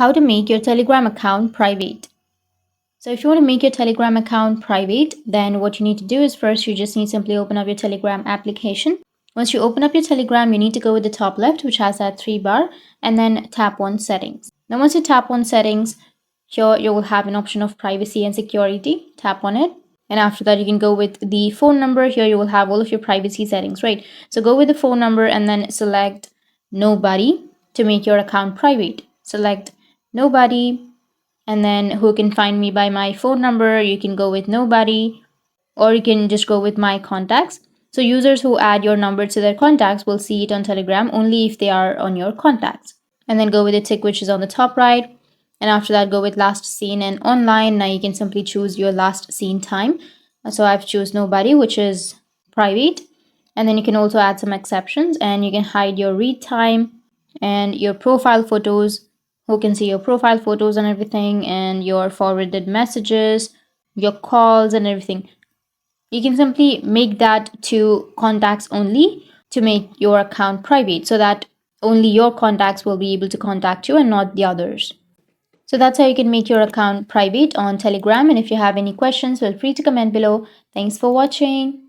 How to make your Telegram account private. So if you want to make your Telegram account private, then what you need to do is first you just need to simply open up your Telegram application. Once you open up your Telegram, you need to go with the top left, which has that 3 bar, and then tap on settings. Now once you tap on settings, here you will have an option of privacy and security. Tap on it. And after that, you can go with the phone number. Here you will have all of your privacy settings, right? So go with the phone number and then select nobody to make your account private. Select nobody, and then who can find me by my phone number. You can go with nobody, or you can just go with my contacts. So users who add your number to their contacts will see it on Telegram only if they are on your contacts. And then go with the tick which is on the top right. And after that, go with last seen and online. Now you can simply choose your last seen time. So I've choose nobody, which is private. And then you can also add some exceptions, and you can hide your read time and your profile photos, who can see your profile photos and everything, and your forwarded messages, your calls and everything. You can simply make that to contacts only to make your account private, so that only your contacts will be able to contact you and not the others. So that's how you can make your account private on Telegram. And if you have any questions, feel free to comment below. Thanks for watching.